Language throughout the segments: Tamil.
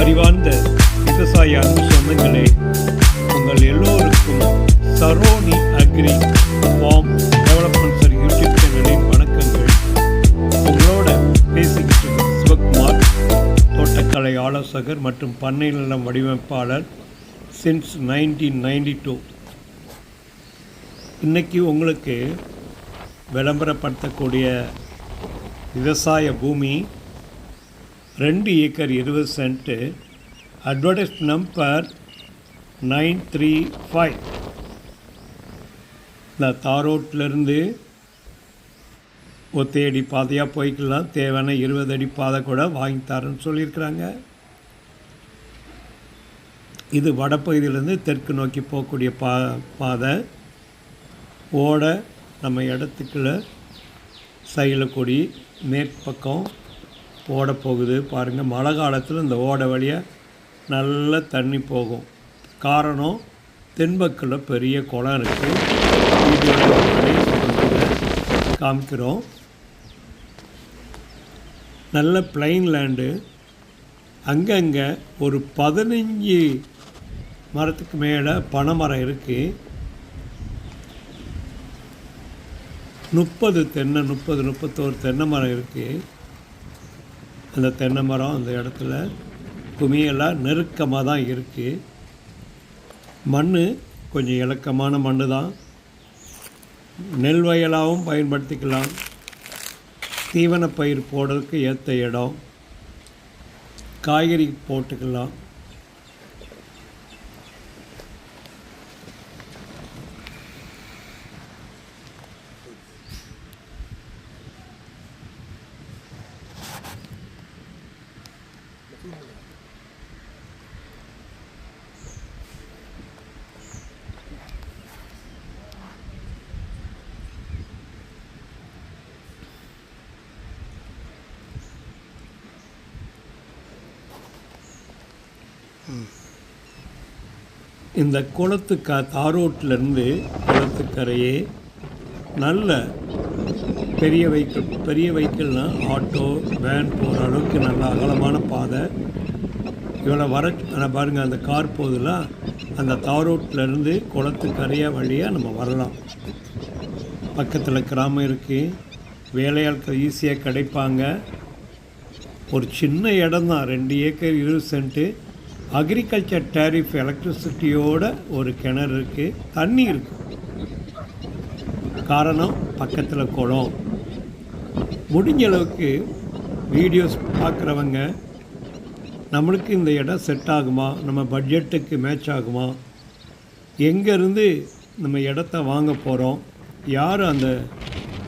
அறிவார்ந்த விவசாய அன்பு சொந்தங்களே, உங்கள் எல்லோருக்கும் Saroni agri farm development sir YouTube சேனலின் வணக்கங்கள். உங்களோட பேசிக்கிட்டு இருக்க சிவகுமார், தோட்டக்கலை ஆலோசகர் மற்றும் பண்ணை நிலம் வடிவமைப்பாளர் சின்ஸ் 1992. இன்றைக்கி உங்களுக்கு விளம்பரப்படுத்தக்கூடிய விவசாய பூமி 2 ஏக்கர் 20 சென்ட்டு. Advertise number 935. இந்த தாரோட்டிலேருந்து ஒத்தையடி பாதையாக போய்க்கலாம். தேவையான 20 அடி பாதை கூட வாங்கி தரேன்னு சொல்லியிருக்கிறாங்க. இது வடப்பகுதியிலேருந்து தெற்கு நோக்கி போகக்கூடிய பாதை. ஓட நம்ம இடத்துக்குள்ள சைடில் கொடி மேற்பக்கம் ஓட போகுது பாருங்கள். மழை காலத்தில் இந்த ஓடை வழியாக நல்ல தண்ணி போகும். காரணம், தென்பக்கில் பெரிய குளம் இருக்குது. காமிக்கிறோம். நல்ல பிளைன் லேண்டு. அங்கங்கே ஒரு 15 மரத்துக்கு மேலே பனைமரம் இருக்குது. 30 தென்னை, 31 தென்னை மரம் இருக்குது. அந்த தென்னை மரம் அந்த இடத்துல குமியெல்லாம் நெருக்கமாக தான் இருக்குது. மண் கொஞ்சம் இலக்கமான மண் தான். நெல் வயலாகவும் பயன்படுத்திக்கலாம். தீவன பயிர் போடுறதுக்கு ஏற்ற இடம். காய்கறி போட்டுக்கலாம். இந்த தாரோட்டிலேருந்து குளத்துக்கரையே நல்ல பெரிய வெஹிக்கிள்னால் ஆட்டோ வேன் போகிற அளவுக்கு நல்ல அகலமான பாதை. இவ்வளோ பாருங்கள், அந்த கார் போகுதுலாம், அந்த தாரோட்டிலேருந்து குளத்துக்கரையாக வழியாக நம்ம வரலாம். பக்கத்தில் கிராமம் இருக்குது. வேலையாட்கள் ஈஸியாக கிடைப்பாங்க. ஒரு சின்ன இடம் தான், 2 ஏக்கர் 20 சென்ட்டு. அக்ரிகல்ச்சர் டேரிஃப் எலக்ட்ரிசிட்டியோட ஒரு கிணறு இருக்குது. தண்ணி இருக்குது. காரணம், பக்கத்தில் குளம். முடிஞ்ச அளவுக்கு வீடியோஸ் பார்க்குறவங்க நம்மளுக்கு இந்த இடம் செட் ஆகுமா, நம்ம பட்ஜெட்டுக்கு மேட்ச் ஆகுமா, எங்கேருந்து நம்ம இடத்த வாங்க போகிறோம், யார் அந்த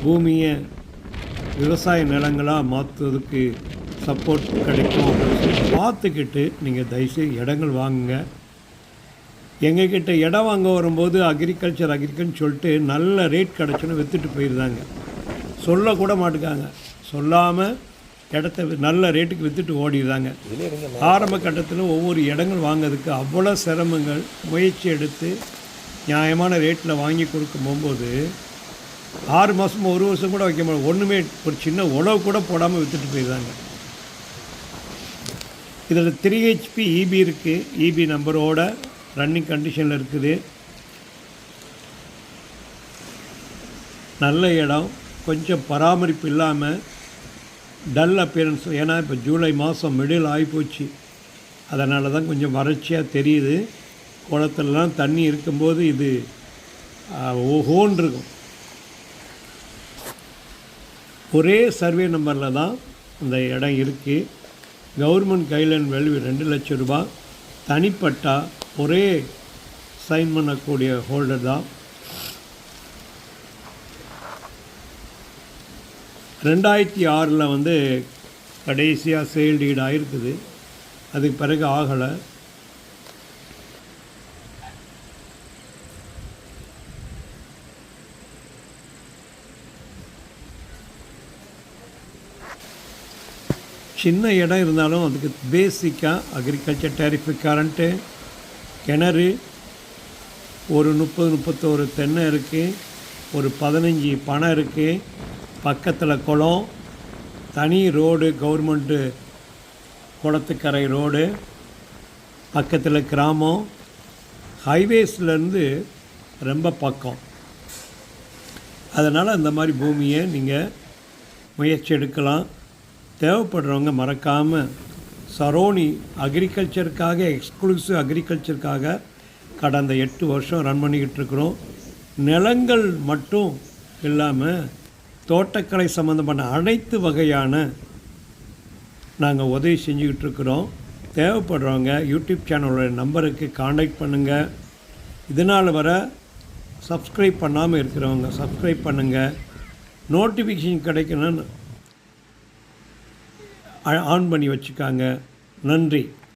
பூமியை விவசாய நிலங்களாக மாற்றுறதுக்கு சப்போர்ட் கிடைக்கும் அப்படின்னு சொல்லி பார்த்துக்கிட்டு நீங்கள் தயவுசெய்து இடங்கள் வாங்குங்க. எங்ககிட்ட இடம் வாங்க வரும்போது அக்ரிகல்ச்சர்னு சொல்லிட்டு நல்ல ரேட் கிடச்சுன்னு விற்றுட்டு போயிருந்தாங்க. சொல்லக்கூட மாட்டுக்காங்க. சொல்லாமல் இடத்த நல்ல ரேட்டுக்கு விற்றுட்டு ஓடிடுறாங்க. ஆரம்ப கட்டத்தில் ஒவ்வொரு இடங்கள் வாங்கிறதுக்கு அவ்வளோ சிரமங்கள். முயற்சி எடுத்து நியாயமான ரேட்டில் வாங்கி கொடுக்கும் போகும்போது 6 மாதம் 1 வருஷம் கூட வைக்க முடியாது. ஒன்றுமே ஒரு சின்ன உழவு கூட போடாமல் விற்றுட்டு போயிடுறாங்க. இதில் 3 HP EB இருக்குது. EB நம்பரோட ரன்னிங் கண்டிஷனில் இருக்குது. நல்ல இடம். கொஞ்சம் பராமரிப்பு இல்லாமல் டல் அப்பியரன்ஸ். ஏன்னா இப்போ ஜூலை மாதம் மிடில் ஆகிப்போச்சு. அதனால தான் கொஞ்சம் வறட்சியாக தெரியுது. குளத்துலலாம் தண்ணி இருக்கும்போது இது ஓஹோன்னு இருக்கும். ஒரே சர்வே நம்பரில் தான் இந்த இடம் இருக்குது. கவர்மெண்ட் கைட்லைன் வேல்யூ 2 லட்சம் ரூபாய். தனிப்பட்டா ஒரே சைன் பண்ணக்கூடிய ஹோல்டர் தான். 2006 கடைசியாக சேல் டீட் ஆகிருக்குது. அதுக்கு பிறகு ஆகலை. சின்ன இடம் இருந்தாலும் அதுக்கு பேசிக்காக அக்ரிகல்ச்சர் டேரிஃப் கரண்ட்டு, கிணறு, ஒரு 30-31 தென்னை இருக்குது. ஒரு 15 பனை இருக்குது. பக்கத்தில் குளம், தனி ரோடு, கவர்மெண்ட்டு குளத்துக்கரை ரோடு, பக்கத்தில் கிராமம், ஹைவேஸ்லேருந்து ரொம்ப பக்கம். அதனால் அந்த மாதிரி பூமியை நீங்கள் முயற்சி எடுக்கலாம். தேவைப்படுறவங்க மறக்காமல் சரோனி அக்ரிகல்ச்சருக்காக, எக்ஸ்க்ளூசிவ் அக்ரிகல்ச்சருக்காக கடந்த 8 வருஷம் ரன் பண்ணிக்கிட்டு இருக்கிறோம். நிலங்கள் மட்டும் இல்லாமல் தோட்டக்கலை சம்மந்தமான அனைத்து வகையான நாங்கள் உதவி செஞ்சுக்கிட்டு இருக்கிறோம். தேவைப்படுறவங்க யூடியூப் சேனலோட நம்பருக்கு காண்டாக்ட் பண்ணுங்கள். இதனால் வர சப்ஸ்கிரைப் பண்ணாமல் இருக்கிறவங்க சப்ஸ்கிரைப் பண்ணுங்கள். நோட்டிஃபிகேஷன் கிடைக்கணும்னு ஆன் பண்ணி வச்சுக்காங்க. நன்றி.